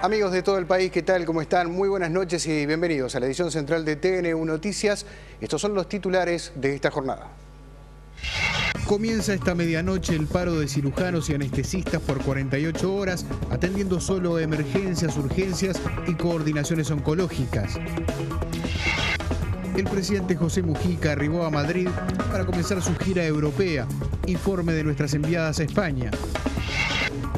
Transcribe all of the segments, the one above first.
Amigos de todo el país, ¿qué tal? ¿Cómo están? Muy buenas noches y bienvenidos a la edición central de TN1 Noticias. Estos son los titulares de esta jornada. Comienza esta medianoche el paro de cirujanos y anestesistas por 48 horas, atendiendo solo emergencias, urgencias y coordinaciones oncológicas. El presidente José Mujica arribó a Madrid para comenzar su gira europea. Informe de nuestras enviadas a España.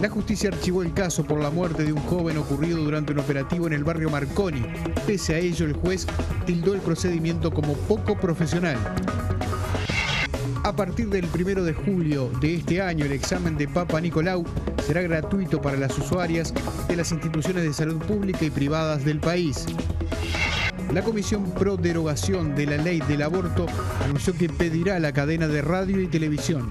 La justicia archivó el caso por la muerte de un joven ocurrido durante un operativo en el barrio Marconi. Pese a ello, el juez tildó el procedimiento como poco profesional. A partir del 1 de julio de este año, el examen de Papa Nicolau será gratuito para las usuarias de las instituciones de salud pública y privadas del país. La Comisión Pro Derogación de la Ley del Aborto anunció que pedirá la cadena de radio y televisión.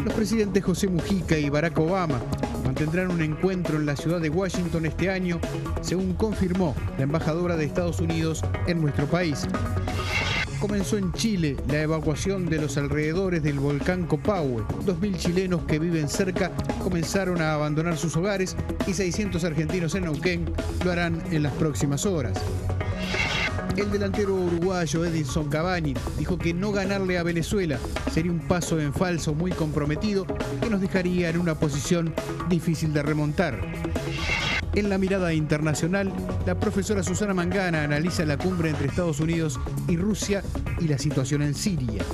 Los presidentes José Mujica y Barack Obama mantendrán un encuentro en la ciudad de Washington este año, según confirmó la embajadora de Estados Unidos en nuestro país. Comenzó en Chile la evacuación de los alrededores del volcán Copahue. 2.000 chilenos que viven cerca comenzaron a abandonar sus hogares y 600 argentinos en Neuquén lo harán en las próximas horas. El delantero uruguayo Edinson Cavani dijo que no ganarle a Venezuela sería un paso en falso muy comprometido que nos dejaría en una posición difícil de remontar. En la mirada internacional, la profesora Susana Mangana analiza la cumbre entre Estados Unidos y Rusia y la situación en Siria.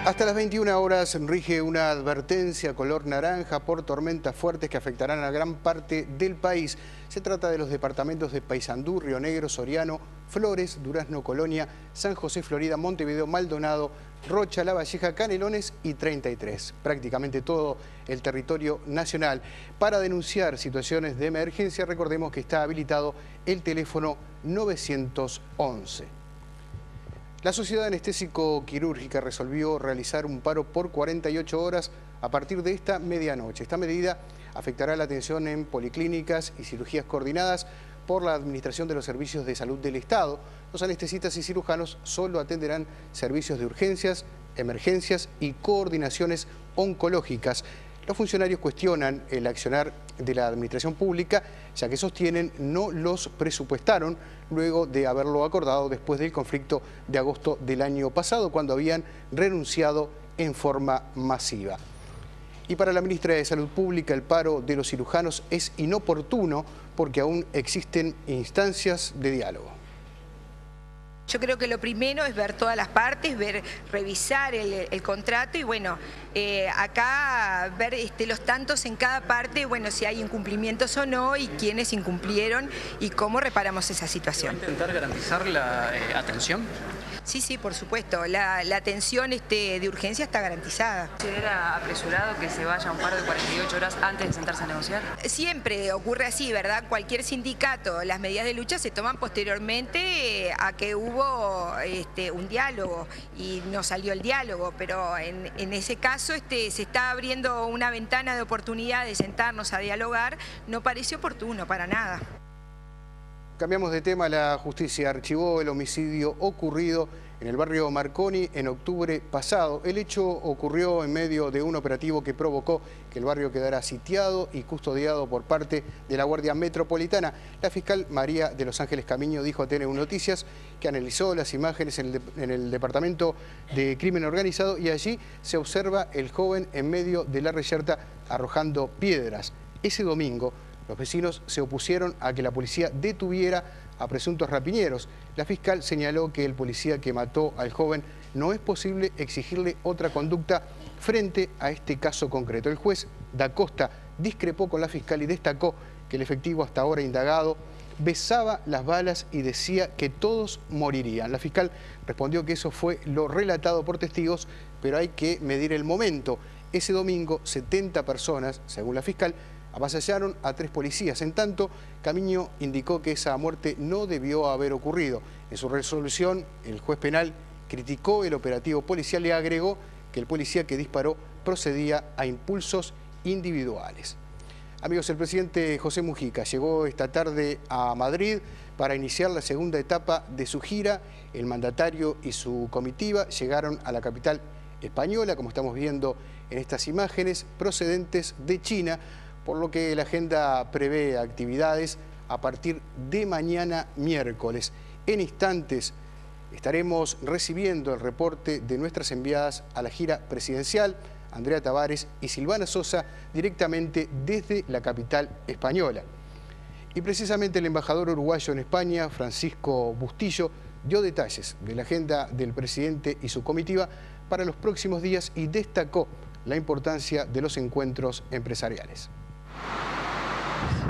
Hasta las 21 horas rige una advertencia color naranja por tormentas fuertes que afectarán a gran parte del país. Se trata de los departamentos de Paysandú, Río Negro, Soriano, Flores, Durazno, Colonia, San José, Florida, Montevideo, Maldonado, Rocha, La Valleja, Canelones y 33. Prácticamente todo el territorio nacional. Para denunciar situaciones de emergencia, recordemos que está habilitado el teléfono 911. La Sociedad Anestésico-Quirúrgica resolvió realizar un paro por 48 horas a partir de esta medianoche. Esta medida afectará la atención en policlínicas y cirugías coordinadas por la Administración de los Servicios de Salud del Estado. Los anestesistas y cirujanos solo atenderán servicios de urgencias, emergencias y coordinaciones oncológicas. Los funcionarios cuestionan el accionar de la administración pública, ya que sostienen no los presupuestaron luego de haberlo acordado después del conflicto de agosto del año pasado, cuando habían renunciado en forma masiva. Y para la ministra de Salud Pública, el paro de los cirujanos es inoportuno porque aún existen instancias de diálogo. Yo creo que lo primero es ver todas las partes, revisar el contrato y bueno, acá ver los tantos en cada parte, bueno, si hay incumplimientos o no y quiénes incumplieron y cómo reparamos esa situación. ¿Va a intentar garantizar la atención? Sí, por supuesto. La atención de urgencia está garantizada. ¿Considera apresurado que se vaya un par de 48 horas antes de sentarse a negociar? Siempre ocurre así, ¿verdad? Cualquier sindicato, las medidas de lucha se toman posteriormente a que hubo un diálogo y no salió el diálogo, pero en ese caso se está abriendo una ventana de oportunidad de sentarnos a dialogar, no parece oportuno para nada. Cambiamos de tema. La justicia archivó el homicidio ocurrido en el barrio Marconi en octubre pasado. El hecho ocurrió en medio de un operativo que provocó que el barrio quedara sitiado y custodiado por parte de la Guardia Metropolitana. La fiscal María de los Ángeles Camiño dijo a TN1 Noticias que analizó las imágenes en el Departamento de Crimen Organizado y allí se observa el joven en medio de la reyerta arrojando piedras. Ese domingo, los vecinos se opusieron a que la policía detuviera a presuntos rapiñeros. La fiscal señaló que el policía que mató al joven no es posible exigirle otra conducta frente a este caso concreto. El juez Da Costa discrepó con la fiscal y destacó que el efectivo hasta ahora indagado besaba las balas y decía que todos morirían. La fiscal respondió que eso fue lo relatado por testigos, pero hay que medir el momento. Ese domingo, 70 personas, según la fiscal, avasallaron a 3 policías. En tanto, Camiño indicó que esa muerte no debió haber ocurrido. En su resolución, el juez penal criticó el operativo policial y agregó que el policía que disparó procedía a impulsos individuales. Amigos, el presidente José Mujica llegó esta tarde a Madrid para iniciar la segunda etapa de su gira. El mandatario y su comitiva llegaron a la capital española, como estamos viendo en estas imágenes, procedentes de China, por lo que la agenda prevé actividades a partir de mañana miércoles. En instantes estaremos recibiendo el reporte de nuestras enviadas a la gira presidencial, Andrea Tavares y Silvana Sosa, directamente desde la capital española. Y precisamente el embajador uruguayo en España, Francisco Bustillo, dio detalles de la agenda del presidente y su comitiva para los próximos días y destacó la importancia de los encuentros empresariales.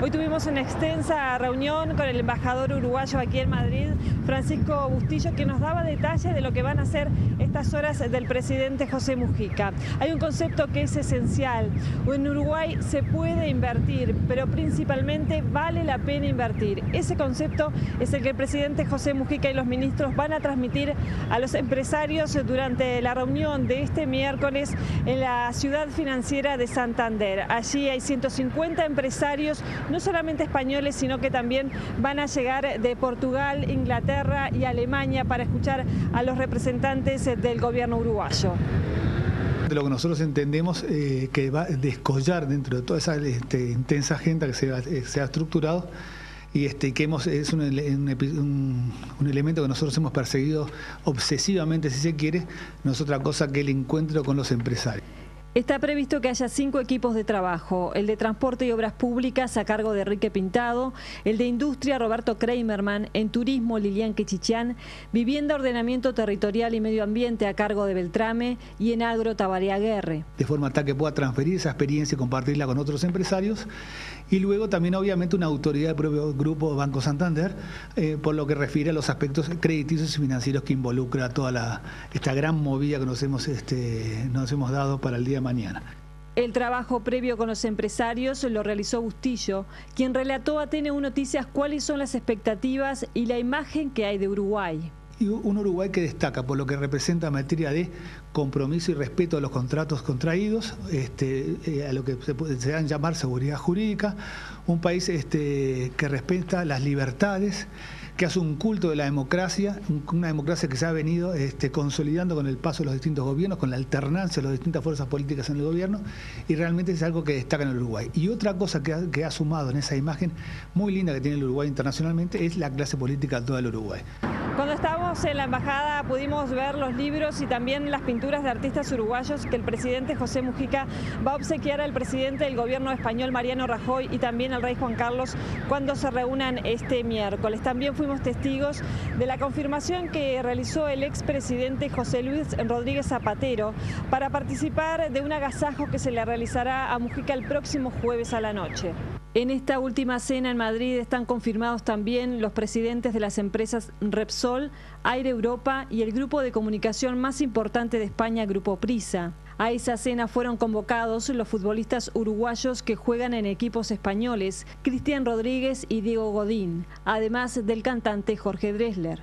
Hoy tuvimos una extensa reunión con el embajador uruguayo aquí en Madrid, Francisco Bustillo, que nos daba detalles de lo que van a ser estas horas del presidente José Mujica. Hay un concepto que es esencial. En Uruguay se puede invertir, pero principalmente vale la pena invertir. Ese concepto es el que el presidente José Mujica y los ministros van a transmitir a los empresarios durante la reunión de este miércoles en la ciudad financiera de Santander. Allí hay 150 empresarios, no solamente españoles, sino que también van a llegar de Portugal, Inglaterra y Alemania para escuchar a los representantes del gobierno uruguayo. De lo que nosotros entendemos que va a descollar dentro de toda esa intensa agenda que se ha estructurado y que es un elemento que nosotros hemos perseguido obsesivamente, si se quiere, no es otra cosa que el encuentro con los empresarios. Está previsto que haya 5 equipos de trabajo, el de Transporte y Obras Públicas a cargo de Enrique Pintado, el de Industria Roberto Kramerman, en Turismo Lilian Quechichán, Vivienda, Ordenamiento Territorial y Medio Ambiente a cargo de Beltrame y en Agro Tabaré Aguerre. De forma tal que pueda transferir esa experiencia y compartirla con otros empresarios. Y luego también obviamente una autoridad del propio Grupo Banco Santander, por lo que refiere a los aspectos crediticios y financieros que involucra toda esta gran movida que nos hemos dado para el día de mañana. El trabajo previo con los empresarios lo realizó Bustillo, quien relató a TN1 Noticias cuáles son las expectativas y la imagen que hay de Uruguay. Y un Uruguay que destaca por lo que representa en materia de compromiso y respeto a los contratos contraídos, a lo que se dan llamar seguridad jurídica, un país que respeta las libertades, que hace un culto de la democracia, una democracia que se ha venido consolidando con el paso de los distintos gobiernos, con la alternancia de las distintas fuerzas políticas en el gobierno, y realmente es algo que destaca en el Uruguay. Y otra cosa que ha sumado en esa imagen muy linda que tiene el Uruguay internacionalmente es la clase política de todo el Uruguay. Cuando estábamos en la embajada pudimos ver los libros y también las pinturas de artistas uruguayos que el presidente José Mujica va a obsequiar al presidente del gobierno español, Mariano Rajoy, y también al rey Juan Carlos cuando se reúnan este miércoles. También fuimos testigos de la confirmación que realizó el expresidente José Luis Rodríguez Zapatero para participar de un agasajo que se le realizará a Mujica el próximo jueves a la noche. En esta última cena en Madrid están confirmados también los presidentes de las empresas Repsol, Air Europa y el grupo de comunicación más importante de España, Grupo Prisa. A esa cena fueron convocados los futbolistas uruguayos que juegan en equipos españoles, Cristian Rodríguez y Diego Godín, además del cantante Jorge Drexler.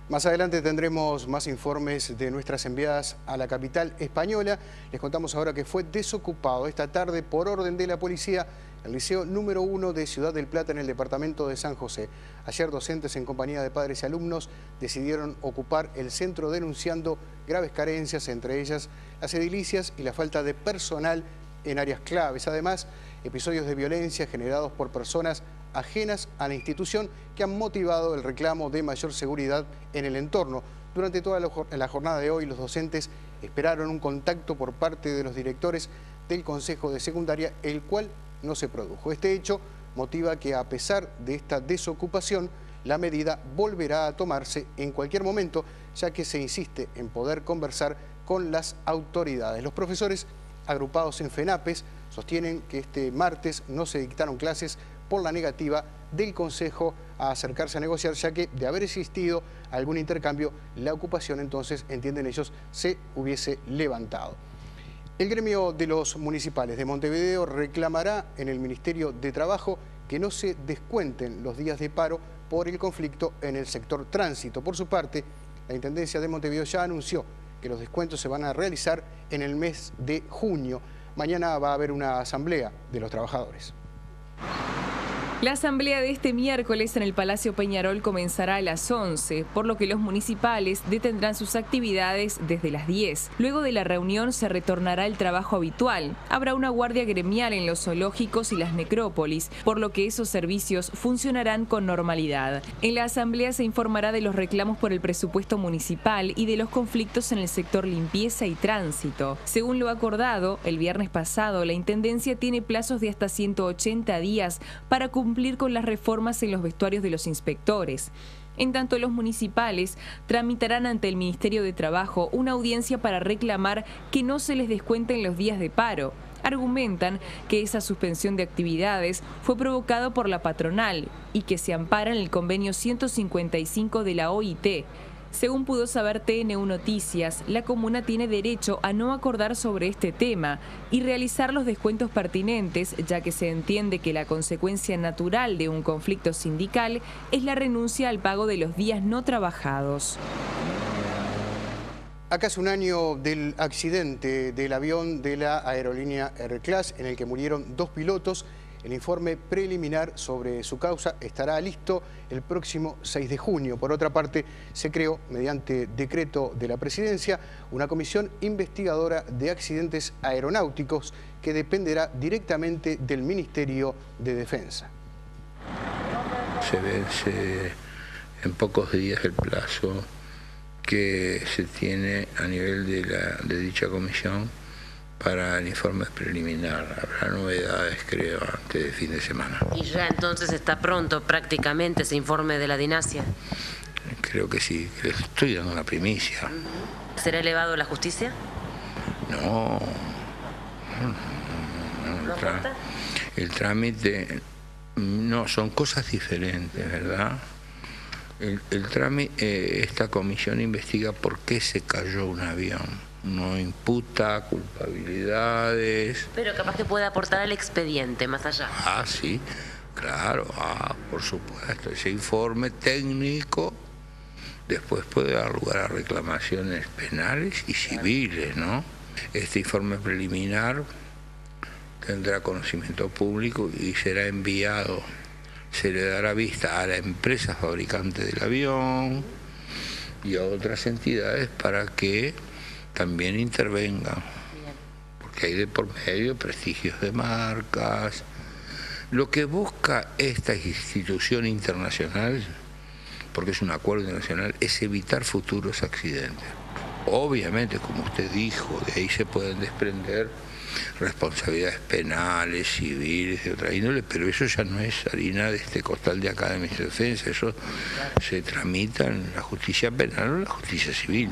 Más adelante tendremos más informes de nuestras enviadas a la capital española. Les contamos ahora que fue desocupado esta tarde por orden de la policía el Liceo número 1 de Ciudad del Plata en el departamento de San José. Ayer docentes en compañía de padres y alumnos decidieron ocupar el centro denunciando graves carencias, entre ellas las edilicias y la falta de personal en áreas claves. Además, episodios de violencia generados por personas ajenas a la institución que han motivado el reclamo de mayor seguridad en el entorno. Durante toda la jornada de hoy, los docentes esperaron un contacto por parte de los directores del Consejo de Secundaria, el cual no se produjo. Este hecho motiva que, a pesar de esta desocupación, la medida volverá a tomarse en cualquier momento, ya que se insiste en poder conversar con las autoridades. Los profesores agrupados en FENAPES sostienen que este martes no se dictaron clases por la negativa del Consejo a acercarse a negociar, ya que de haber existido algún intercambio, la ocupación entonces, entienden ellos, se hubiese levantado. El gremio de los municipales de Montevideo reclamará en el Ministerio de Trabajo que no se descuenten los días de paro por el conflicto en el sector tránsito. Por su parte, la Intendencia de Montevideo ya anunció que los descuentos se van a realizar en el mes de junio. mañana va a haber una asamblea de los trabajadores. La asamblea de este miércoles en el Palacio Peñarol comenzará a las 11, por lo que los municipales detendrán sus actividades desde las 10. Luego de la reunión se retornará el trabajo habitual. Habrá una guardia gremial en los zoológicos y las necrópolis, por lo que esos servicios funcionarán con normalidad. En la asamblea se informará de los reclamos por el presupuesto municipal y de los conflictos en el sector limpieza y tránsito. Según lo acordado, el viernes pasado, la Intendencia tiene plazos de hasta 180 días para cumplir con las reformas en los vestuarios de los inspectores. En tanto, los municipales tramitarán ante el Ministerio de Trabajo una audiencia para reclamar que no se les descuenten los días de paro. Argumentan que esa suspensión de actividades fue provocada por la patronal y que se ampara en el convenio 155 de la OIT. Según pudo saber TN1 Noticias, la comuna tiene derecho a no acordar sobre este tema y realizar los descuentos pertinentes, ya que se entiende que la consecuencia natural de un conflicto sindical es la renuncia al pago de los días no trabajados. A casi un año del accidente del avión de la aerolínea Airclass, en el que murieron 2 pilotos, el informe preliminar sobre su causa estará listo el próximo 6 de junio. Por otra parte, se creó, mediante decreto de la Presidencia, una comisión investigadora de accidentes aeronáuticos que dependerá directamente del Ministerio de Defensa. Se vence en pocos días el plazo que se tiene a nivel de dicha comisión para el informe preliminar. Habrá novedades, creo, antes de fin de semana. ¿Y ya entonces está pronto prácticamente ese informe de la DINASIA? Creo que sí, que les estoy dando una primicia. ¿Será elevado a la justicia? No. El trámite, no, son cosas diferentes, ¿verdad? El trámite, esta comisión investiga por qué se cayó un avión. No imputa culpabilidades. Pero capaz que puede aportar al expediente, más allá. Ah, sí, claro, por supuesto. Ese informe técnico después puede dar lugar a reclamaciones penales y civiles, ¿no? Este informe preliminar tendrá conocimiento público y será enviado, se le dará vista a la empresa fabricante del avión y a otras entidades para que también intervengan, porque hay de por medio prestigios de marcas. Lo que busca esta institución internacional, porque es un acuerdo internacional, es evitar futuros accidentes. Obviamente, como usted dijo, de ahí se pueden desprender responsabilidades penales, civiles, de otra índole, pero eso ya no es harina de este costal de acá de Ministerio de Defensa, eso se tramita en la justicia penal o en la justicia civil.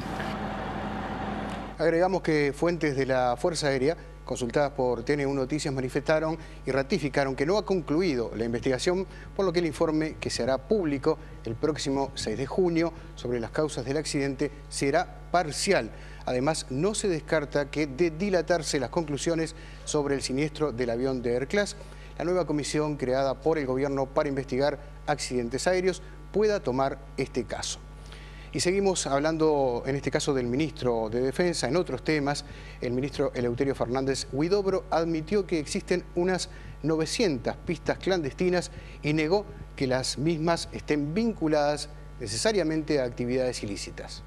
Agregamos que fuentes de la Fuerza Aérea, consultadas por TN1 Noticias, manifestaron y ratificaron que no ha concluido la investigación, por lo que el informe que se hará público el próximo 6 de junio sobre las causas del accidente será parcial. Además, no se descarta que, de dilatarse las conclusiones sobre el siniestro del avión de Airclass, la nueva comisión creada por el gobierno para investigar accidentes aéreos pueda tomar este caso. Y seguimos hablando en este caso del ministro de Defensa. En otros temas, el ministro Eleuterio Fernández Huidobro admitió que existen unas 900 pistas clandestinas y negó que las mismas estén vinculadas necesariamente a actividades ilícitas.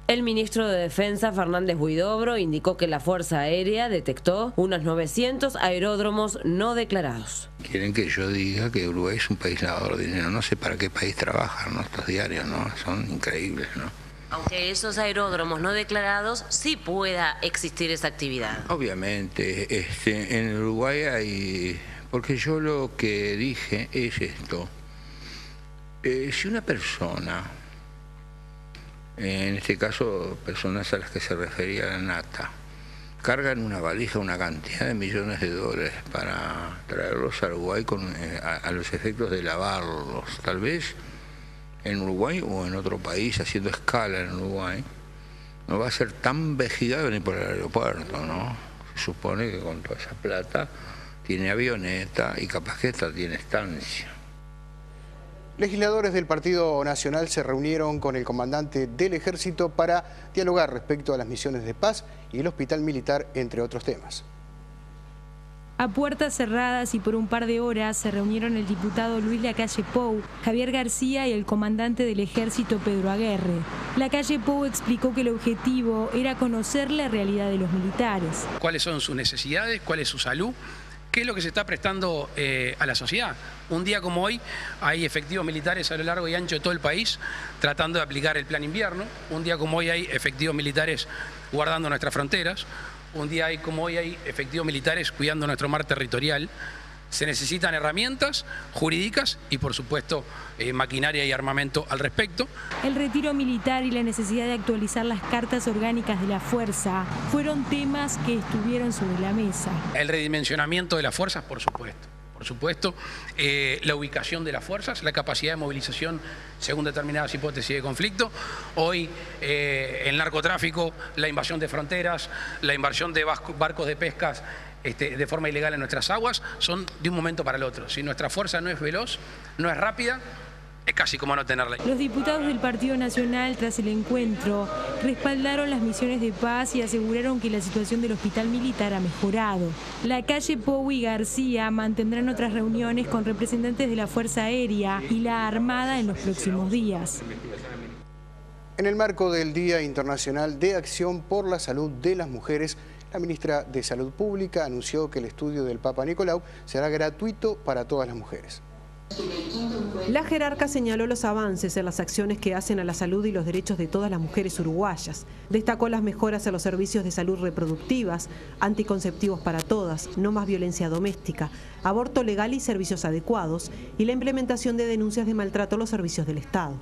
El ministro de Defensa, Fernández Huidobro, indicó que la Fuerza Aérea detectó unos 900 aeródromos no declarados. Quieren que yo diga que Uruguay es un país lavador de dinero. No sé para qué país trabajan, ¿no? Estos diarios, ¿no? Son increíbles, ¿no? Aunque esos aeródromos no declarados sí pueda existir esa actividad. Obviamente, en Uruguay hay... Porque yo lo que dije es esto. Si una persona... En este caso, personas a las que se refería la Nata, cargan una valija una cantidad de millones de dólares para traerlos a Uruguay a los efectos de lavarlos, tal vez en Uruguay o en otro país, haciendo escala en Uruguay, no va a ser tan vejigado ni por el aeropuerto, ¿no? Se supone que con toda esa plata tiene avioneta y capaz que esta tiene estancia. Legisladores del Partido Nacional se reunieron con el comandante del Ejército para dialogar respecto a las misiones de paz y el hospital militar, entre otros temas. A puertas cerradas y por un par de horas se reunieron el diputado Luis Lacalle Pou, Javier García y el comandante del Ejército Pedro Aguerre. Lacalle Pou explicó que el objetivo era conocer la realidad de los militares. ¿Cuáles son sus necesidades? ¿Cuál es su salud? ¿Qué es lo que se está prestando a la sociedad? Un día como hoy hay efectivos militares a lo largo y ancho de todo el país tratando de aplicar el plan invierno. Un día como hoy hay efectivos militares guardando nuestras fronteras. Un día como hoy hay efectivos militares cuidando nuestro mar territorial. Se necesitan herramientas jurídicas y, por supuesto, maquinaria y armamento al respecto. El retiro militar y la necesidad de actualizar las cartas orgánicas de la fuerza fueron temas que estuvieron sobre la mesa. El redimensionamiento de las fuerzas, por supuesto. Por supuesto, la ubicación de las fuerzas, la capacidad de movilización según determinadas hipótesis de conflicto. Hoy el narcotráfico, la invasión de fronteras, la invasión de barcos de pescas de forma ilegal en nuestras aguas, son de un momento para el otro. Si nuestra fuerza no es veloz, no es rápida, es casi como no tenerla. Los diputados del Partido Nacional, tras el encuentro, respaldaron las misiones de paz y aseguraron que la situación del hospital militar ha mejorado. Lacalle Pou y García mantendrán otras reuniones con representantes de la Fuerza Aérea y la Armada en los próximos días. En el marco del Día Internacional de Acción por la Salud de las Mujeres, la ministra de Salud Pública anunció que el estudio del Papa Nicolau será gratuito para todas las mujeres. La jerarca señaló los avances en las acciones que hacen a la salud y los derechos de todas las mujeres uruguayas. Destacó las mejoras en los servicios de salud reproductivas, anticonceptivos para todas, no más violencia doméstica, aborto legal y servicios adecuados, y la implementación de denuncias de maltrato a los servicios del Estado.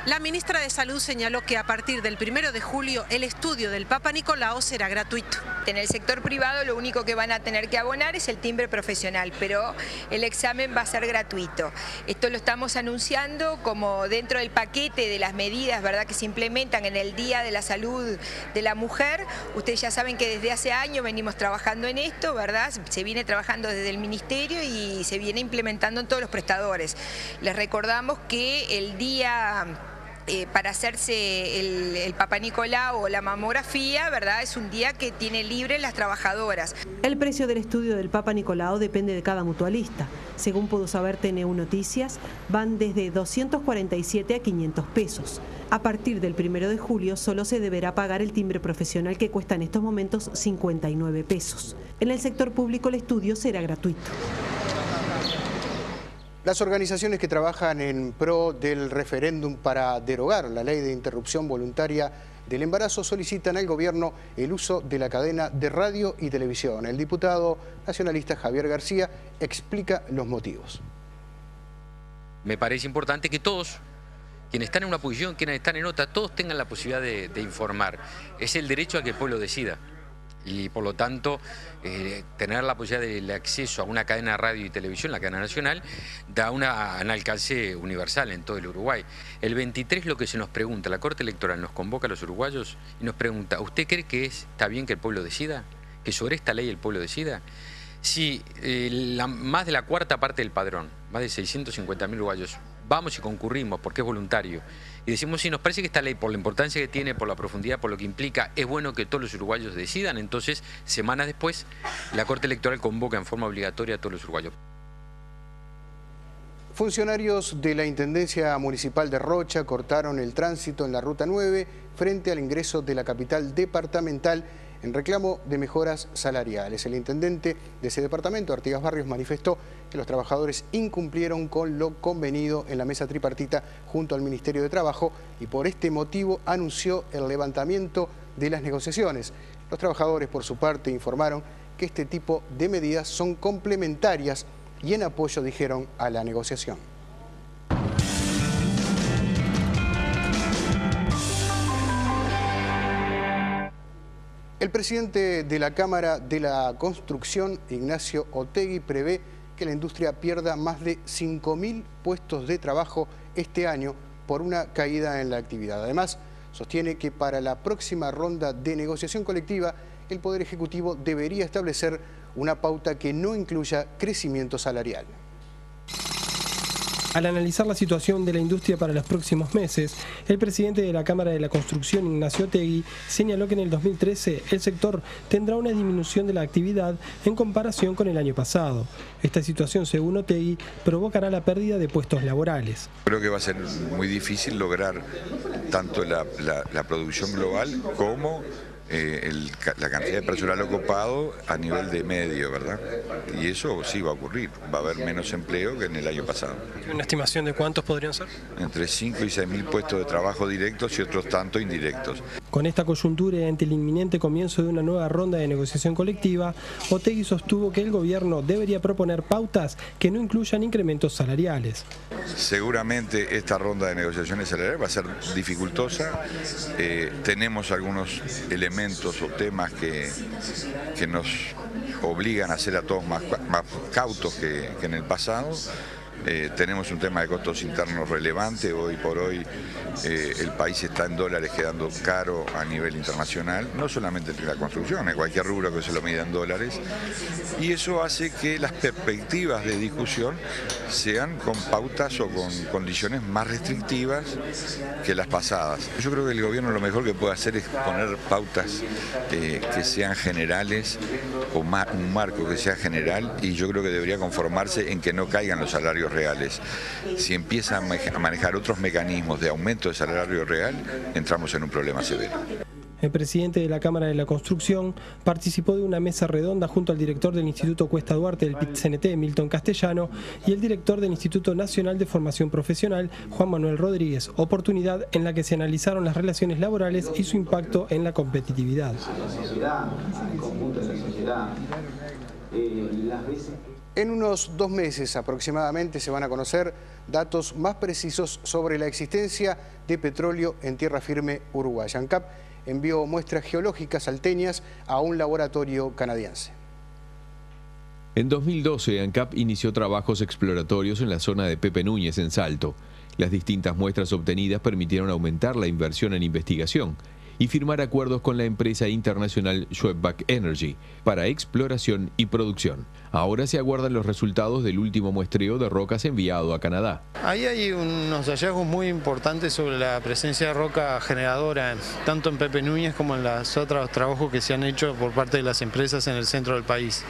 La ministra de Salud señaló que a partir del 1 de julio el estudio del Papa Nicolau será gratuito. En el sector privado lo único que van a tener que abonar es el timbre profesional, pero el examen va a ser gratuito. Esto lo estamos anunciando como dentro del paquete de las medidas, ¿verdad?, que se implementan en el Día de la Salud de la Mujer. Ustedes ya saben que desde hace años venimos trabajando en esto, ¿verdad? Se viene trabajando desde el Ministerio y se viene implementando en todos los prestadores. Les recordamos que el día para hacerse el Papa Nicolau o la mamografía, ¿verdad?, es un día que tiene libre las trabajadoras. El precio del estudio del Papa Nicolau depende de cada mutualista. Según pudo saber TNU Noticias, van desde 247 a 500 pesos. A partir del 1 de julio solo se deberá pagar el timbre profesional, que cuesta en estos momentos 59 pesos. En el sector público el estudio será gratuito. Las organizaciones que trabajan en pro del referéndum para derogar la ley de interrupción voluntaria del embarazo solicitan al gobierno el uso de la cadena de radio y televisión. El diputado nacionalista Javier García explica los motivos. Me parece importante que todos, quienes están en una posición, quienes están en otra, todos tengan la posibilidad de informar. Es el derecho a que el pueblo decida. Y por lo tanto, tener la posibilidad del acceso a una cadena de radio y televisión, la cadena nacional, da un alcance universal en todo el Uruguay. El 23 lo que se nos pregunta, la Corte Electoral nos convoca a los uruguayos y nos pregunta, ¿usted cree que está bien que el pueblo decida? ¿Que sobre esta ley el pueblo decida? Si más de la cuarta parte del padrón, más de 650.000 uruguayos, vamos y concurrimos porque es voluntario, y decimos, sí, nos parece que esta ley, por la importancia que tiene, por la profundidad, por lo que implica, es bueno que todos los uruguayos decidan. Entonces, semanas después, la Corte Electoral convoca en forma obligatoria a todos los uruguayos. Funcionarios de la Intendencia Municipal de Rocha cortaron el tránsito en la Ruta 9 frente al ingreso de la capital departamental en reclamo de mejoras salariales. El intendente de ese departamento, Artigas Barrios, manifestó que los trabajadores incumplieron con lo convenido en la mesa tripartita junto al Ministerio de Trabajo y por este motivo anunció el levantamiento de las negociaciones. Los trabajadores, por su parte, informaron que este tipo de medidas son complementarias y en apoyo, dijeron, a la negociación. El presidente de la Cámara de la Construcción, Ignacio Otegui, prevé que la industria pierda más de 5.000 puestos de trabajo este año por una caída en la actividad. Además, sostiene que para la próxima ronda de negociación colectiva, el Poder Ejecutivo debería establecer una pauta que no incluya crecimiento salarial. Al analizar la situación de la industria para los próximos meses, el presidente de la Cámara de la Construcción, Ignacio Otegi, señaló que en el 2013 el sector tendrá una disminución de la actividad en comparación con el año pasado. Esta situación, según Otegi, provocará la pérdida de puestos laborales. Creo que va a ser muy difícil lograr tanto la producción global como la cantidad de personal ocupado a nivel de medio, ¿verdad? Y eso sí va a ocurrir, va a haber menos empleo que en el año pasado. ¿Una estimación de cuántos podrían ser? Entre 5 y 6 mil puestos de trabajo directos y otros tanto indirectos. Con esta coyuntura y ante el inminente comienzo de una nueva ronda de negociación colectiva, Otegi sostuvo que el gobierno debería proponer pautas que no incluyan incrementos salariales. Seguramente esta ronda de negociaciones salariales va a ser dificultosa. Tenemos algunos elementos o temas que nos obligan a ser a todos más cautos que en el pasado. Tenemos un tema de costos internos relevante. Hoy por hoy el país está en dólares quedando caro a nivel internacional, no solamente en la construcción, en cualquier rubro que se lo mida en dólares, y eso hace que las perspectivas de discusión sean con pautas o con condiciones más restrictivas que las pasadas. Yo creo que el gobierno lo mejor que puede hacer es poner pautas que sean generales o un marco que sea general, y yo creo que debería conformarse en que no caigan los salarios reales. Si empieza a manejar otros mecanismos de aumento de salario real, entramos en un problema severo. El presidente de la Cámara de la Construcción participó de una mesa redonda junto al director del Instituto Cuesta Duarte del PIT-CNT, Milton Castellano, y el director del Instituto Nacional de Formación Profesional, Juan Manuel Rodríguez, oportunidad en la que se analizaron las relaciones laborales y su impacto en la competitividad. En unos 2 meses aproximadamente se van a conocer datos más precisos sobre la existencia de petróleo en tierra firme uruguaya. ANCAP envió muestras geológicas salteñas a un laboratorio canadiense. En 2012, ANCAP inició trabajos exploratorios en la zona de Pepe Núñez, en Salto. Las distintas muestras obtenidas permitieron aumentar la inversión en investigación y firmar acuerdos con la empresa internacional Schwebach Energy para exploración y producción. Ahora se aguardan los resultados del último muestreo de rocas enviado a Canadá. Ahí hay unos hallazgos muy importantes sobre la presencia de roca generadora, tanto en Pepe Núñez como en los otros trabajos que se han hecho por parte de las empresas en el centro del país.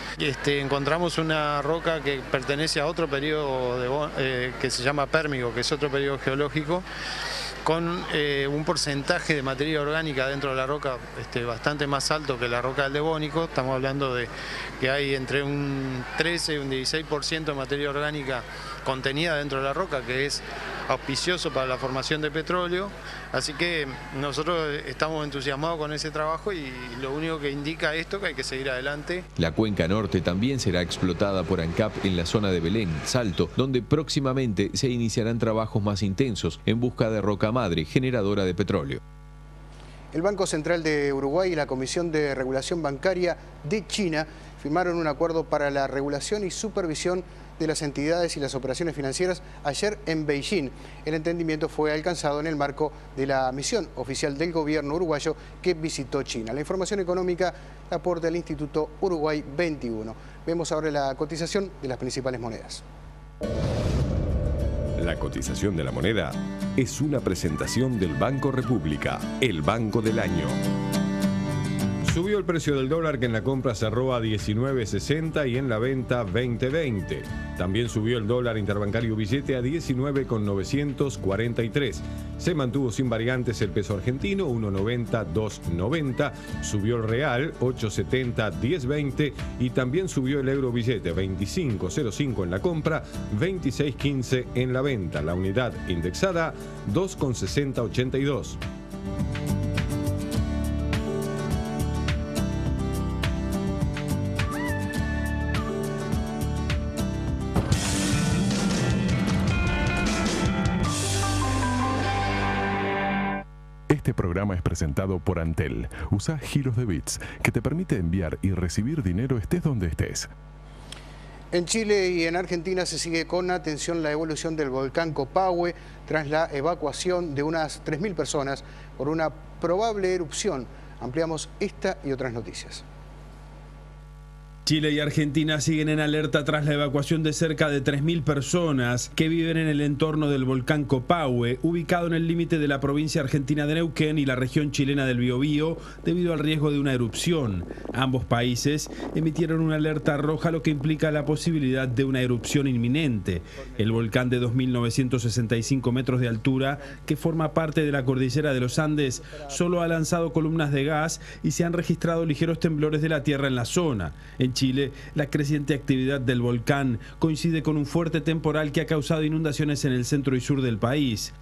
Encontramos una roca que pertenece a otro periodo que se llama Pérmico, que es otro periodo geológico, con un porcentaje de materia orgánica dentro de la roca bastante más alto que la roca del Devónico. Estamos hablando de que hay entre un 13 y un 16% de materia orgánica contenida dentro de la roca, que es auspicioso para la formación de petróleo. Así que nosotros estamos entusiasmados con ese trabajo y lo único que indica esto que hay que seguir adelante. La cuenca norte también será explotada por ANCAP en la zona de Belén, Salto, donde próximamente se iniciarán trabajos más intensos en busca de roca madre generadora de petróleo. El Banco Central de Uruguay y la Comisión de Regulación Bancaria de China firmaron un acuerdo para la regulación y supervisión de las entidades y las operaciones financieras ayer en Beijing. El entendimiento fue alcanzado en el marco de la misión oficial del gobierno uruguayo que visitó China. La información económica la aporta el Instituto Uruguay 21. Vemos ahora la cotización de las principales monedas. La cotización de la moneda es una presentación del Banco República, el banco del año. Subió el precio del dólar, que en la compra cerró a 19.60 y en la venta 20.20. También subió el dólar interbancario billete a 19,943. Se mantuvo sin variantes el peso argentino, 1.90, 2.90. Subió el real, 8.70, 10.20. Y también subió el euro billete, 25.05 en la compra, 26.15 en la venta. La unidad indexada, 2,6082. Este programa es presentado por Antel. Usa giros de bits que te permite enviar y recibir dinero estés donde estés. En Chile y en Argentina se sigue con atención la evolución del volcán Copahue tras la evacuación de unas 3.000 personas por una probable erupción. Ampliamos esta y otras noticias. Chile y Argentina siguen en alerta tras la evacuación de cerca de 3.000 personas que viven en el entorno del volcán Copahue, ubicado en el límite de la provincia argentina de Neuquén y la región chilena del Biobío, debido al riesgo de una erupción. Ambos países emitieron una alerta roja, lo que implica la posibilidad de una erupción inminente. El volcán de 2.965 metros de altura, que forma parte de la cordillera de los Andes, solo ha lanzado columnas de gas y se han registrado ligeros temblores de la tierra en la zona. En Chile, la creciente actividad del volcán coincide con un fuerte temporal que ha causado inundaciones en el centro y sur del país.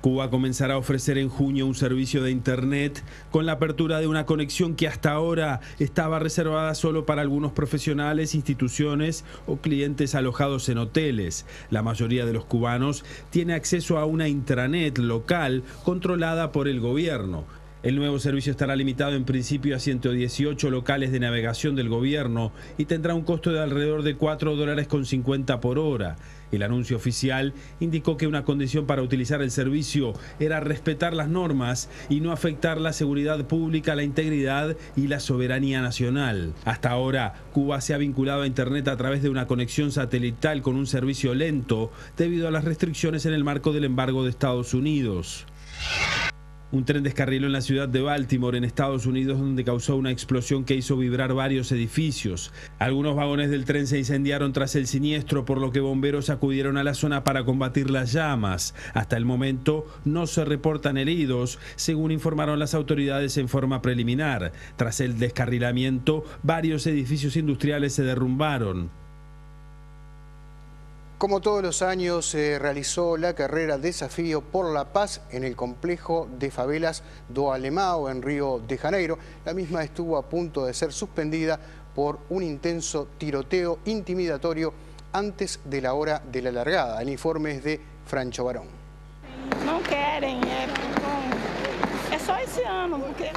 Cuba comenzará a ofrecer en junio un servicio de internet con la apertura de una conexión que hasta ahora estaba reservada solo para algunos profesionales, instituciones o clientes alojados en hoteles. La mayoría de los cubanos tiene acceso a una intranet local controlada por el gobierno. El nuevo servicio estará limitado en principio a 118 locales de navegación del gobierno y tendrá un costo de alrededor de $4.50 por hora. El anuncio oficial indicó que una condición para utilizar el servicio era respetar las normas y no afectar la seguridad pública, la integridad y la soberanía nacional. Hasta ahora, Cuba se ha vinculado a Internet a través de una conexión satelital con un servicio lento debido a las restricciones en el marco del embargo de Estados Unidos. Un tren descarriló en la ciudad de Baltimore, en Estados Unidos, donde causó una explosión que hizo vibrar varios edificios. Algunos vagones del tren se incendiaron tras el siniestro, por lo que bomberos acudieron a la zona para combatir las llamas. Hasta el momento no se reportan heridos, según informaron las autoridades en forma preliminar. Tras el descarrilamiento, varios edificios industriales se derrumbaron. Como todos los años, se realizó la carrera Desafío por la Paz en el complejo de favelas do Alemão, en Río de Janeiro. La misma estuvo a punto de ser suspendida por un intenso tiroteo intimidatorio antes de la hora de la largada. El informe es de Francho Barón. No quieren, es só ese año, porque...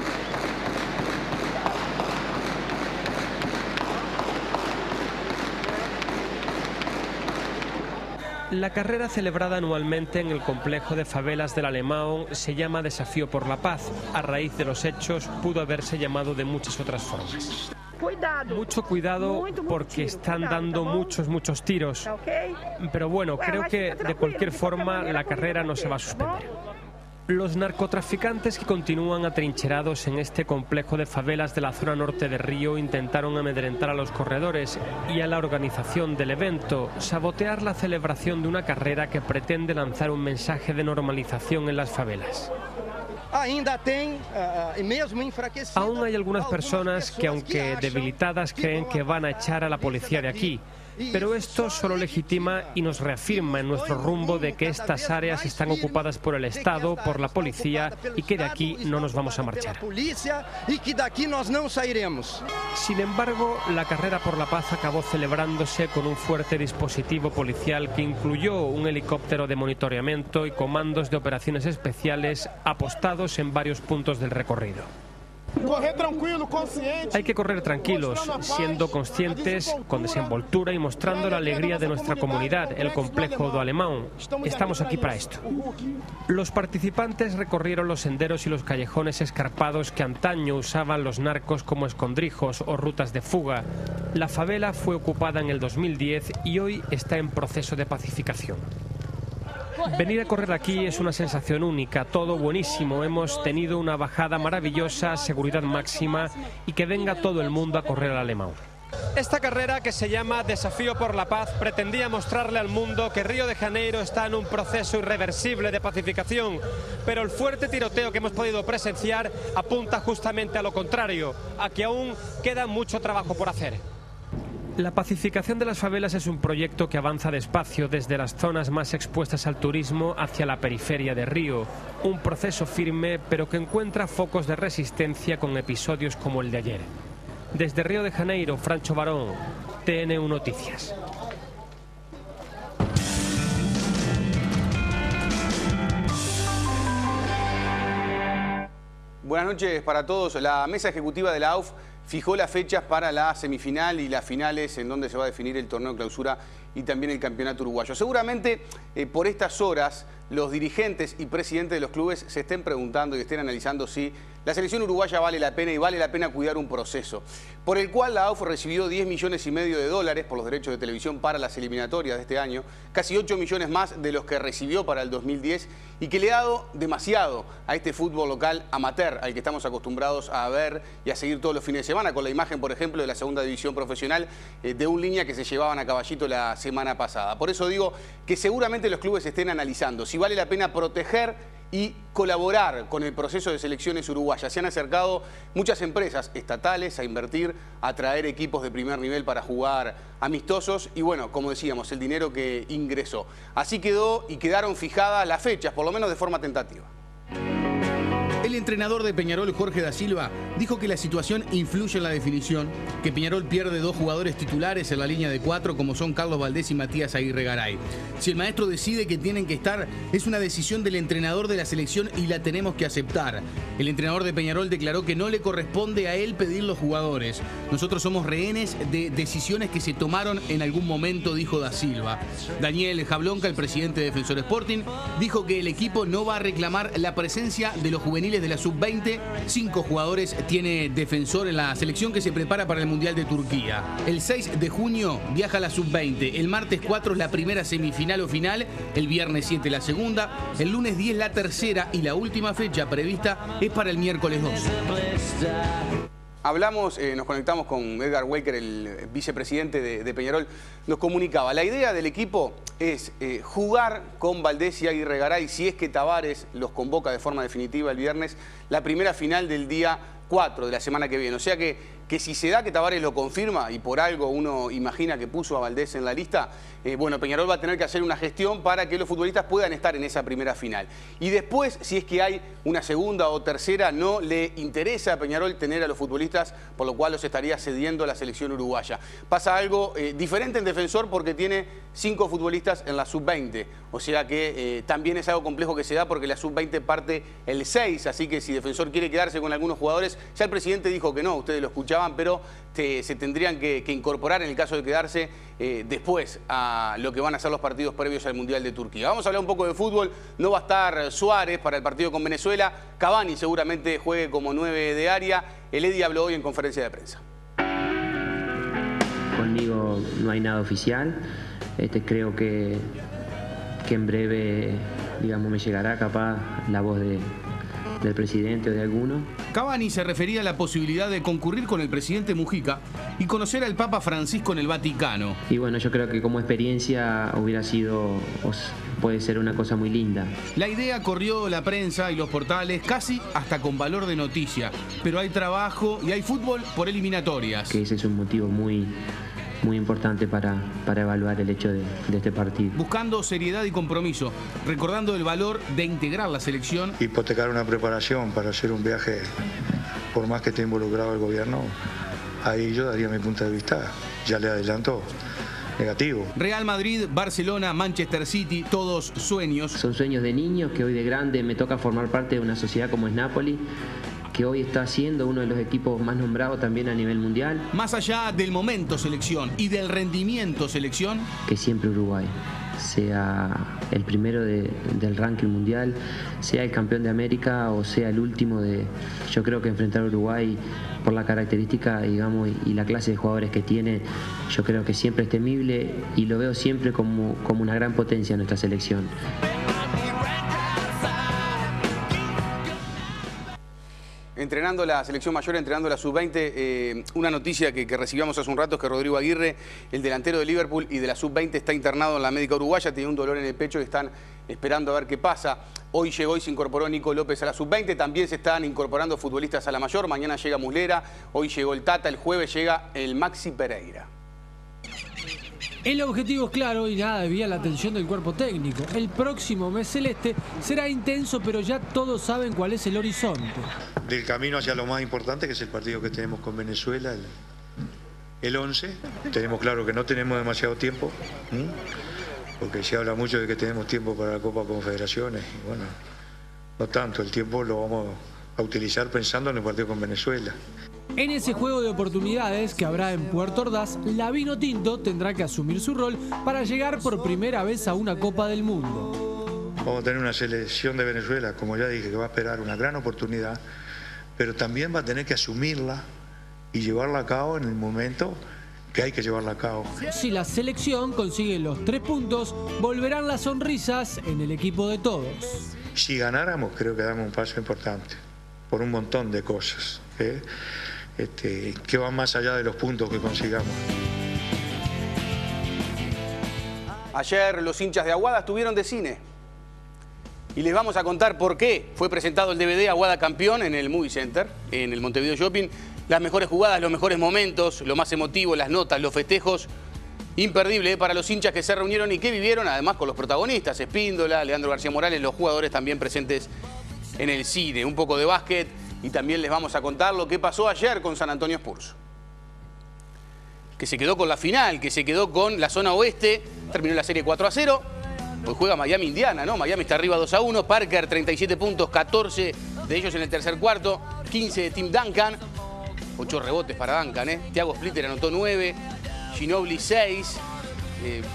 La carrera celebrada anualmente en el complejo de favelas del Alemão se llama Desafío por la Paz. A raíz de los hechos pudo haberse llamado de muchas otras formas. Mucho cuidado porque están dando muchos tiros. Pero bueno, creo que de cualquier forma la carrera no se va a suspender. Los narcotraficantes que continúan atrincherados en este complejo de favelas de la zona norte de Río intentaron amedrentar a los corredores y a la organización del evento, sabotear la celebración de una carrera que pretende lanzar un mensaje de normalización en las favelas. Aún hay algunas personas que, aunque debilitadas, creen que van a echar a la policía de aquí. Pero esto solo legitima y nos reafirma en nuestro rumbo de que estas áreas están ocupadas por el Estado, por la policía y que de aquí no nos vamos a marchar. Sin embargo, la carrera por la paz acabó celebrándose con un fuerte dispositivo policial que incluyó un helicóptero de monitoreamiento y comandos de operaciones especiales apostados en varios puntos del recorrido. Hay que correr tranquilos, siendo conscientes, con desenvoltura y mostrando la alegría de nuestra comunidad, el complejo do Alemão. Estamos aquí para esto. Los participantes recorrieron los senderos y los callejones escarpados que antaño usaban los narcos como escondrijos o rutas de fuga. La favela fue ocupada en el 2010 y hoy está en proceso de pacificación. Venir a correr aquí es una sensación única, todo buenísimo, hemos tenido una bajada maravillosa, seguridad máxima y que venga todo el mundo a correr al Alemão. Esta carrera, que se llama Desafío por la Paz, pretendía mostrarle al mundo que Río de Janeiro está en un proceso irreversible de pacificación, pero el fuerte tiroteo que hemos podido presenciar apunta justamente a lo contrario, a que aún queda mucho trabajo por hacer. La pacificación de las favelas es un proyecto que avanza despacio desde las zonas más expuestas al turismo hacia la periferia de Río. Un proceso firme, pero que encuentra focos de resistencia con episodios como el de ayer. Desde Río de Janeiro, Francho Barón, TN1 Noticias. Buenas noches para todos. La mesa ejecutiva de la AUF fijó las fechas para la semifinal y las finales en donde se va a definir el torneo clausura y también el campeonato uruguayo. Seguramente por estas horas los dirigentes y presidentes de los clubes se estén preguntando y estén analizando si la selección uruguaya vale la pena y vale la pena cuidar un proceso, por el cual la AUF recibió 10,5 millones de dólares por los derechos de televisión para las eliminatorias de este año, casi 8 millones más de los que recibió para el 2010 y que le ha dado demasiado a este fútbol local amateur al que estamos acostumbrados a ver y a seguir todos los fines de semana, con la imagen, por ejemplo, de la segunda división profesional de un línea que se llevaban a caballito la semana pasada. Por eso digo que seguramente los clubes estén analizando si vale la pena proteger y colaborar con el proceso de selecciones uruguayas. Se han acercado muchas empresas estatales a invertir, a traer equipos de primer nivel para jugar amistosos y bueno, como decíamos, el dinero que ingresó. Así quedó y quedaron fijadas las fechas, por lo menos de forma tentativa. El entrenador de Peñarol, Jorge da Silva, dijo que la situación influye en la definición, que Peñarol pierde 2 jugadores titulares en la línea de 4 como son Carlos Valdés y Matías Aguirre Garay. Si el maestro decide que tienen que estar, es una decisión del entrenador de la selección y la tenemos que aceptar. El entrenador de Peñarol declaró que no le corresponde a él pedir los jugadores. Nosotros somos rehenes de decisiones que se tomaron en algún momento, dijo da Silva. Daniel Jablonka, el presidente de Defensor Sporting, dijo que el equipo no va a reclamar la presencia de los juveniles de la sub-20. 5 jugadores tiene Defensor en la selección que se prepara para el Mundial de Turquía. El 6 de junio viaja a la sub-20. El martes 4 es la primera semifinal o final. El viernes 7 la segunda. El lunes 10 la tercera y la última fecha prevista es para el miércoles 12. Hablamos, nos conectamos con Edgar Walker, el vicepresidente de Peñarol. Nos comunicaba, la idea del equipo es jugar con Valdés y Aguirre Garay, si es que Tavares los convoca de forma definitiva el viernes, la primera final del día 4 de la semana que viene. O sea que si se da que Tavares lo confirma y por algo uno imagina que puso a Valdés en la lista, bueno, Peñarol va a tener que hacer una gestión para que los futbolistas puedan estar en esa primera final. Y después, si es que hay una segunda o tercera, no le interesa a Peñarol tener a los futbolistas, por lo cual los estaría cediendo a la selección uruguaya. Pasa algo diferente en Defensor porque tiene 5 futbolistas en la sub-20. O sea que también es algo complejo que se da porque la sub-20 parte el 6. Así que si Defensor quiere quedarse con algunos jugadores, ya el presidente dijo que no, ustedes lo escuchaban, pero se tendrían que incorporar en el caso de quedarse después a lo que van a ser los partidos previos al Mundial de Turquía. Vamos a hablar un poco de fútbol. No va a estar Suárez para el partido con Venezuela. Cavani seguramente juegue como 9 de área. El Edi habló hoy en conferencia de prensa. Conmigo no hay nada oficial. Creo que en breve, digamos, me llegará capaz la voz del presidente o de alguno. Cavani se refería a la posibilidad de concurrir con el presidente Mujica y conocer al Papa Francisco en el Vaticano. Y bueno, yo creo que como experiencia hubiera sido, puede ser una cosa muy linda. La idea corrió la prensa y los portales casi hasta con valor de noticia, pero hay trabajo y hay fútbol por eliminatorias. Que ese es un motivo muy importante para evaluar el hecho de este partido. Buscando seriedad y compromiso, recordando el valor de integrar la selección. Hipotecar una preparación para hacer un viaje, por más que esté involucrado el gobierno, ahí yo daría mi punto de vista, ya le adelanto, negativo. Real Madrid, Barcelona, Manchester City, todos sueños. Son sueños de niños que hoy de grande me toca formar parte de una sociedad como es Napoli, que hoy está siendo uno de los equipos más nombrados también a nivel mundial. Más allá del momento selección y del rendimiento selección, que siempre Uruguay sea el primero del ranking mundial, sea el campeón de América o sea el último yo creo que enfrentar a Uruguay por la característica, digamos, y la clase de jugadores que tiene, yo creo que siempre es temible y lo veo siempre como una gran potencia en nuestra selección. Entrenando la selección mayor, entrenando la sub-20, una noticia que recibíamos hace un rato es que Rodrigo Aguirre, el delantero de Liverpool y de la sub-20, está internado en la médica uruguaya, tiene un dolor en el pecho y están esperando a ver qué pasa. Hoy llegó y se incorporó Nico López a la sub-20, también se están incorporando futbolistas a la mayor, mañana llega Muslera, hoy llegó el Tata, el jueves llega el Maxi Pereira. El objetivo es claro y nada desvía la atención del cuerpo técnico. El próximo mes celeste será intenso, pero ya todos saben cuál es el horizonte. Del camino hacia lo más importante, que es el partido que tenemos con Venezuela, el 11. Tenemos claro que no tenemos demasiado tiempo, porque se habla mucho de que tenemos tiempo para la Copa Confederaciones. Y bueno, no tanto, el tiempo lo vamos a utilizar pensando en el partido con Venezuela. En ese juego de oportunidades que habrá en Puerto Ordaz, la Vinotinto tendrá que asumir su rol para llegar por primera vez a una Copa del Mundo. Vamos a tener una selección de Venezuela, como ya dije, que va a esperar una gran oportunidad, pero también va a tener que asumirla y llevarla a cabo en el momento que hay que llevarla a cabo. Si la selección consigue los 3 puntos, volverán las sonrisas en el equipo de todos. Si ganáramos, creo que damos un paso importante, por un montón de cosas, que van más allá de los puntos que consigamos. Ayer los hinchas de Aguada estuvieron de cine. Y les vamos a contar por qué fue presentado el DVD Aguada Campeón en el Movie Center, en el Montevideo Shopping. Las mejores jugadas, los mejores momentos, lo más emotivo, las notas, los festejos. Imperdible para los hinchas que se reunieron y que vivieron, además con los protagonistas, Espíndola, Leandro García Morales, los jugadores también presentes en el cine. Un poco de básquet y también les vamos a contar lo que pasó ayer con San Antonio Spurs. Que se quedó con la final, que se quedó con la zona oeste, terminó la serie 4-0. Hoy juega Miami-Indiana, ¿no? Miami está arriba 2-1, Parker 37 puntos, 14 de ellos en el tercer cuarto, 15 de Tim Duncan, 8 rebotes para Duncan, Thiago Splitter anotó 9, Ginobili 6,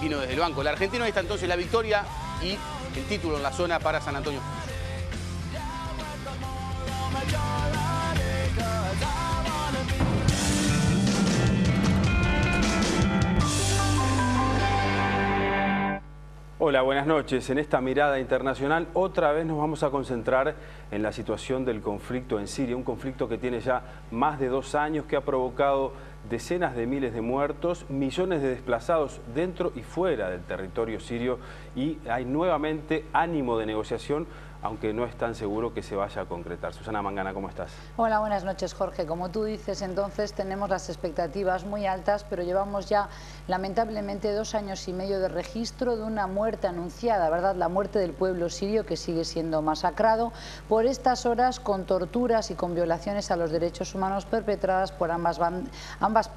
vino desde el banco el argentino. Ahí está entonces la victoria y el título en la zona para San Antonio. Hola, buenas noches. En esta mirada internacional otra vez nos vamos a concentrar en la situación del conflicto en Siria, un conflicto que tiene ya más de 2 años, que ha provocado decenas de miles de muertos, millones de desplazados dentro y fuera del territorio sirio, y hay nuevamente ánimo de negociación, aunque no es tan seguro que se vaya a concretar. Susana Mangana, ¿cómo estás? Hola, buenas noches, Jorge. Como tú dices, entonces tenemos las expectativas muy altas, pero llevamos ya lamentablemente 2 años y medio de registro de una muerte anunciada, ¿verdad? La muerte del pueblo sirio, que sigue siendo masacrado por estas horas, con torturas y con violaciones a los derechos humanos perpetradas por ambas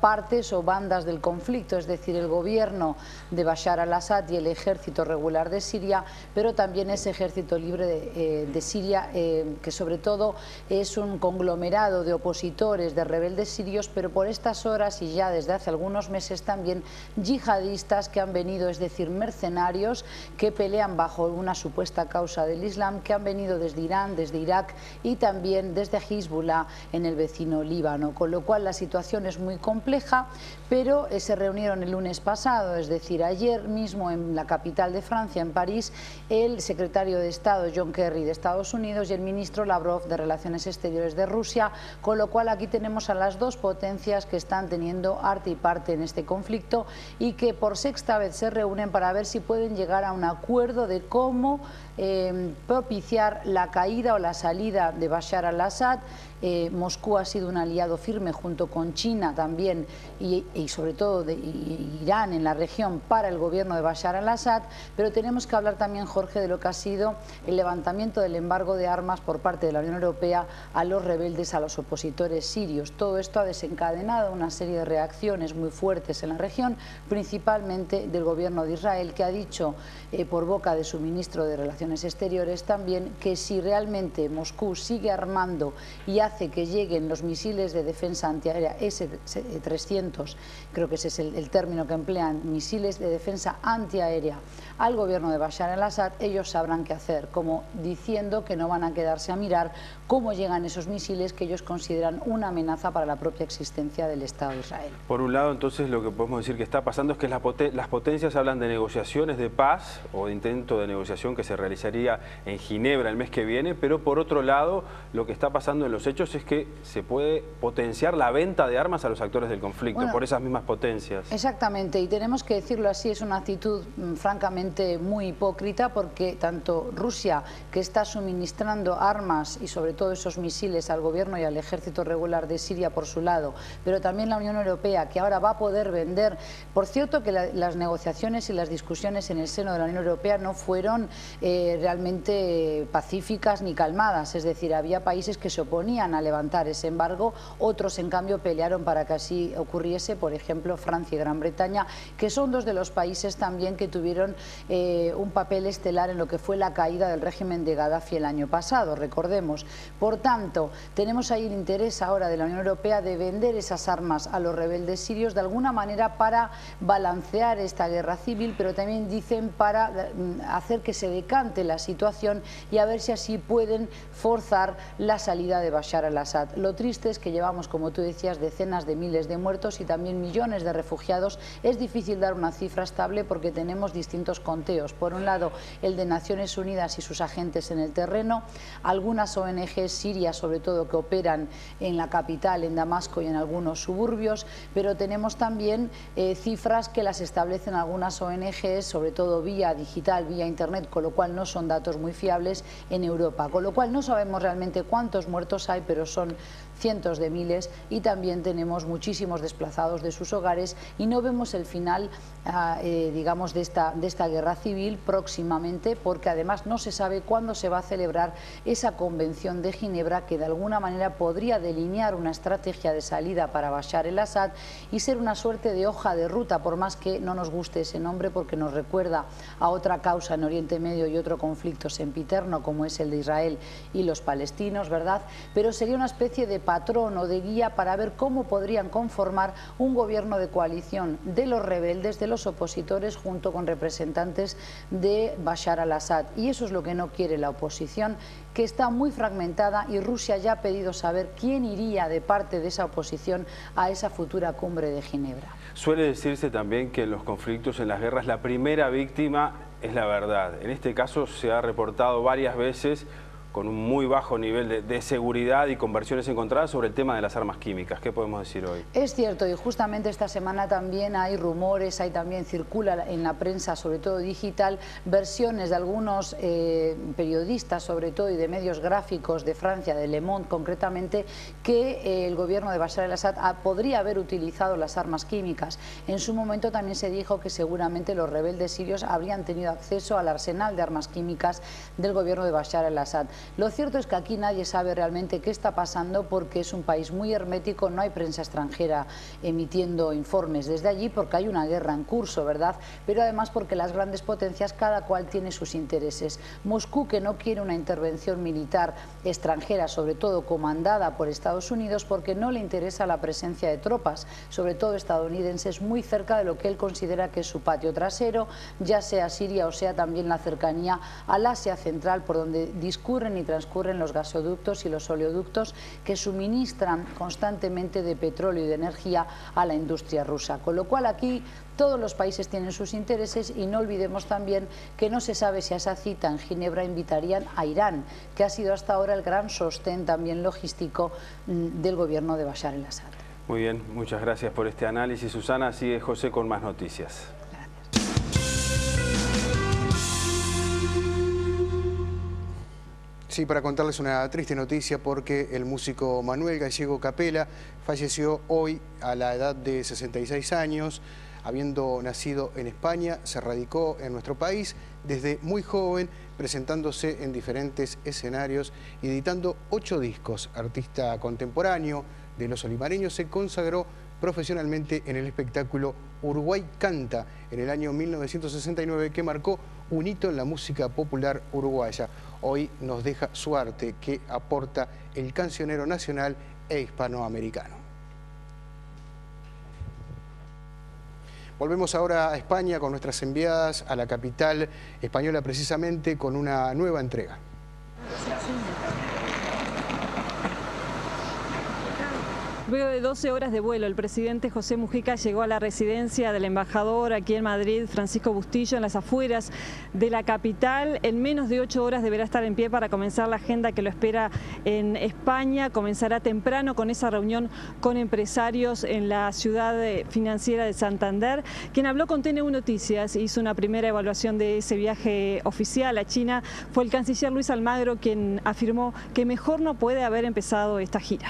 partes o bandas del conflicto, es decir, el gobierno de Bashar al-Assad y el ejército regular de Siria, pero también ese ejército libre de Siria, que sobre todo es un conglomerado de opositores, de rebeldes sirios, pero por estas horas y ya desde hace algunos meses también yihadistas que han venido, es decir, mercenarios que pelean bajo una supuesta causa del Islam, que han venido desde Irán, desde Irak y también desde Hezbollah en el vecino Líbano, con lo cual la situación es muy compleja, pero se reunieron el lunes pasado, es decir, ayer mismo en la capital de Francia, en París, el secretario de Estado John Kerry de Estados Unidos y el ministro Lavrov de Relaciones Exteriores de Rusia, con lo cual aquí tenemos a las 2 potencias que están teniendo arte y parte en este conflicto y que por 6ª vez se reúnen para ver si pueden llegar a un acuerdo de cómo propiciar la caída o la salida de Bashar al-Assad. Moscú ha sido un aliado firme junto con China también y sobre todo de Irán en la región para el gobierno de Bashar al-Assad, pero tenemos que hablar también, Jorge, de lo que ha sido el levantamiento del embargo de armas por parte de la Unión Europea a los rebeldes, a los opositores sirios. Todo esto ha desencadenado una serie de reacciones muy fuertes en la región, principalmente del gobierno de Israel, que ha dicho por boca de su ministro de Relaciones Exteriores también que si realmente Moscú sigue armando y hace que lleguen los misiles de defensa antiaérea S-300, creo que ese es el término que emplean, misiles de defensa antiaérea al gobierno de Bashar al-Assad, ellos sabrán qué hacer, como diciendo que no van a quedarse a mirar cómo llegan esos misiles que ellos consideran una amenaza para la propia existencia del Estado de Israel. Por un lado, entonces, lo que podemos decir que está pasando es que las potencias hablan de negociaciones de paz o de intento de negociación que se realizaría en Ginebra el mes que viene, pero por otro lado, lo que está pasando en los hechos es que se puede potenciar la venta de armas a los actores del conflicto, por esas mismas potencias. Exactamente, y tenemos que decirlo así, es una actitud francamente muy hipócrita, porque tanto Rusia, que está suministrando armas y sobre todo esos misiles al gobierno y al ejército regular de Siria por su lado, pero también la Unión Europea, que ahora va a poder vender. Por cierto que las negociaciones y las discusiones en el seno de la Unión Europea no fueron realmente pacíficas ni calmadas, es decir, había países que se oponían a levantar ese embargo, otros en cambio pelearon para que así ocurriese, por ejemplo Francia y Gran Bretaña, que son 2 de los países también que tuvieron un papel estelar en lo que fue la caída del régimen de Gaddafi el año pasado, recordemos. Por tanto, tenemos ahí el interés ahora de la Unión Europea de vender esas armas a los rebeldes sirios de alguna manera para balancear esta guerra civil, pero también dicen para hacer que se decante la situación y a ver si así pueden forzar la salida de Bashar al-Assad. Lo triste es que llevamos, como tú decías, decenas de miles de muertos y también millones de refugiados. Es difícil dar una cifra estable porque tenemos distintos conteos. Por un lado, el de Naciones Unidas y sus agentes en el terreno, algunas ONGs sirias, sobre todo, que operan en la capital, en Damasco y en algunos suburbios, pero tenemos también cifras que las establecen algunas ONGs, sobre todo vía digital, vía internet, con lo cual no son datos muy fiables en Europa. Con lo cual no sabemos realmente cuántos muertos hay, pero son cientos de miles, y también tenemos muchísimos desplazados de sus hogares y no vemos el final, digamos, de esta guerra civil próximamente, porque además no se sabe cuándo se va a celebrar esa convención de Ginebra que de alguna manera podría delinear una estrategia de salida para Bashar al-Assad y ser una suerte de hoja de ruta, por más que no nos guste ese nombre porque nos recuerda a otra causa en Oriente Medio y otro conflicto sempiterno como es el de Israel y los palestinos, ¿verdad? Pero sería una especie de patrón o de guía para ver cómo podrían conformar un gobierno de coalición de los rebeldes, de los opositores, junto con representantes de Bashar al-Assad. Y eso es lo que no quiere la oposición, que está muy fragmentada, y Rusia ya ha pedido saber quién iría de parte de esa oposición a esa futura cumbre de Ginebra. Suele decirse también que en los conflictos, en las guerras, la primera víctima es la verdad. En este caso se ha reportado varias veces con un muy bajo nivel de seguridad y con versiones encontradas sobre el tema de las armas químicas. ¿Qué podemos decir hoy? Es cierto, y justamente esta semana también hay rumores, también circula en la prensa, sobre todo digital, versiones de algunos periodistas, sobre todo, y de medios gráficos de Francia, de Le Monde concretamente, que el gobierno de Bashar al-Assad podría haber utilizado las armas químicas. En su momento también se dijo que seguramente los rebeldes sirios habrían tenido acceso al arsenal de armas químicas del gobierno de Bashar al-Assad. Lo cierto es que aquí nadie sabe realmente qué está pasando porque es un país muy hermético, no hay prensa extranjera emitiendo informes desde allí porque hay una guerra en curso, ¿verdad? Pero además porque las grandes potencias cada cual tiene sus intereses. Moscú, que no quiere una intervención militar extranjera, sobre todo comandada por Estados Unidos, porque no le interesa la presencia de tropas, sobre todo estadounidenses, muy cerca de lo que él considera que es su patio trasero, ya sea Siria o sea también la cercanía al Asia Central, por donde discurren y transcurren los gasoductos y los oleoductos que suministran constantemente de petróleo y de energía a la industria rusa. Con lo cual aquí todos los países tienen sus intereses y no olvidemos también que no se sabe si a esa cita en Ginebra invitarían a Irán, que ha sido hasta ahora el gran sostén también logístico del gobierno de Bashar al-Assad. Muy bien, muchas gracias por este análisis, Susana. Sigue José con más noticias. Sí, para contarles una triste noticia porque el músico Manuel Gallego Capela falleció hoy a la edad de 66 años. Habiendo nacido en España, se radicó en nuestro país desde muy joven, presentándose en diferentes escenarios y editando 8 discos. Artista contemporáneo de los olimareños, se consagró profesionalmente en el espectáculo Uruguay Canta en el año 1969, que marcó un hito en la música popular uruguaya. Hoy nos deja su arte que aporta el cancionero nacional e hispanoamericano. Volvemos ahora a España con nuestras enviadas a la capital española, precisamente con una nueva entrega. Luego de 12 horas de vuelo, el presidente José Mujica llegó a la residencia del embajador aquí en Madrid, Francisco Bustillo, en las afueras de la capital. En menos de 8 horas deberá estar en pie para comenzar la agenda que lo espera en España. Comenzará temprano con esa reunión con empresarios en la ciudad financiera de Santander. Quien habló con TNU Noticias, hizo una primera evaluación de ese viaje oficial a China, fue el canciller Luis Almagro, quien afirmó que mejor no puede haber empezado esta gira.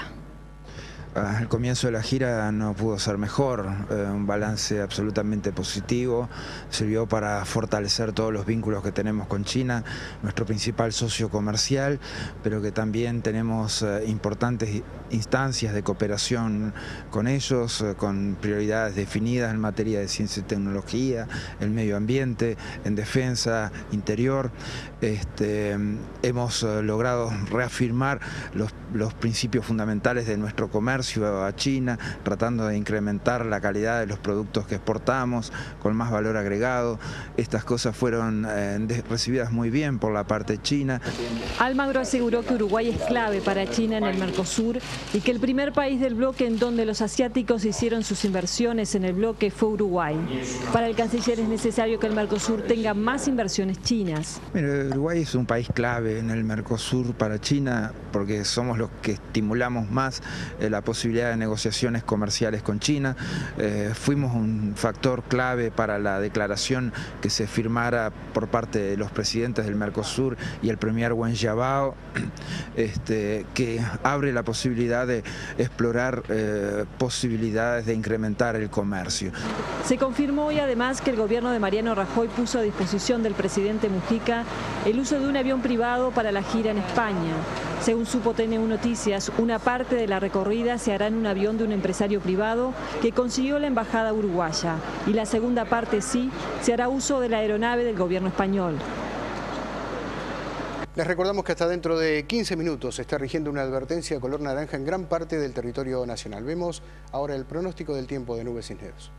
El comienzo de la gira no pudo ser mejor, un balance absolutamente positivo, sirvió para fortalecer todos los vínculos que tenemos con China, nuestro principal socio comercial, pero que también tenemos importantes instancias de cooperación con ellos, con prioridades definidas en materia de ciencia y tecnología, el medio ambiente, en defensa, interior. Hemos logrado reafirmar los principios fundamentales de nuestro comercio a China, tratando de incrementar la calidad de los productos que exportamos con más valor agregado. Estas cosas fueron recibidas muy bien por la parte china. Almagro aseguró que Uruguay es clave para China en el Mercosur y que el primer país del bloque en donde los asiáticos hicieron sus inversiones en el bloque fue Uruguay. Para el canciller es necesario que el Mercosur tenga más inversiones chinas. Mira, Uruguay es un país clave en el Mercosur para China porque somos los que estimulamos más la posibilidad de negociaciones comerciales con China. Fuimos un factor clave para la declaración que se firmara por parte de los presidentes del Mercosur y el premier Wen Jiabao, que abre la posibilidad de explorar posibilidades de incrementar el comercio. Se confirmó hoy además que el gobierno de Mariano Rajoy puso a disposición del presidente Mujica el uso de un avión privado para la gira en España. Según supo TN1 Noticias, una parte de la recorrida se hará en un avión de un empresario privado que consiguió la embajada uruguaya y la segunda parte sí se hará uso de la aeronave del gobierno español. Les recordamos que hasta dentro de 15 minutos se está rigiendo una advertencia de color naranja en gran parte del territorio nacional. Vemos ahora el pronóstico del tiempo de Nubes Cisneros.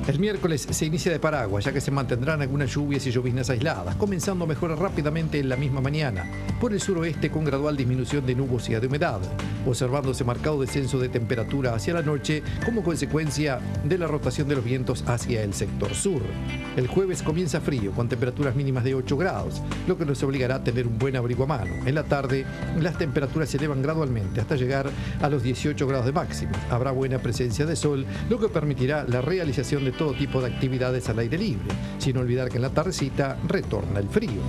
El miércoles se inicia de paraguas, ya que se mantendrán algunas lluvias y lloviznas aisladas, comenzando a mejorar rápidamente en la misma mañana. Por el suroeste con gradual disminución de nubosidad de humedad, observándose marcado descenso de temperatura hacia la noche como consecuencia de la rotación de los vientos hacia el sector sur. El jueves comienza frío, con temperaturas mínimas de 8 grados, lo que nos obligará a tener un buen abrigo a mano. En la tarde, las temperaturas se elevan gradualmente hasta llegar a los 18 grados de máximo. Habrá buena presencia de sol, lo que permitirá la realización de todo tipo de actividades al aire libre, sin olvidar que en la tardecita retorna el frío.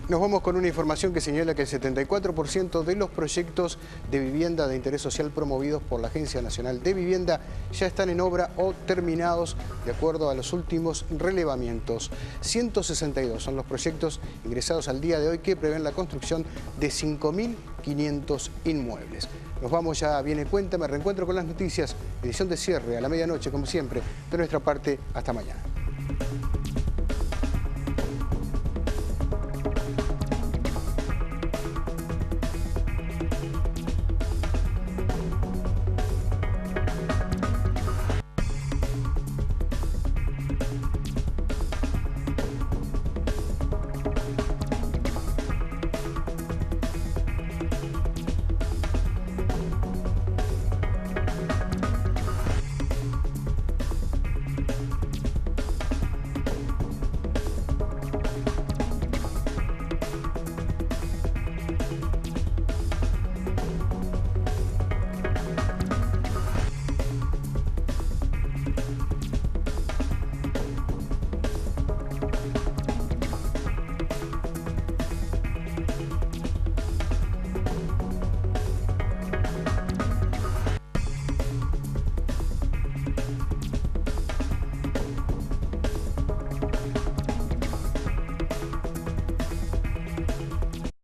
Nos vamos con una información que señala que el 74% de los proyectos de vivienda de interés social promovidos por la Agencia Nacional de Vivienda ya están en obra o terminados de acuerdo a los últimos relevamientos. 162 son los proyectos ingresados al día de hoy que prevén la construcción de 5.500 inmuebles. Nos vamos ya, viene cuenta, me reencuentro con las noticias, edición de cierre a la medianoche como siempre. De nuestra parte, hasta mañana.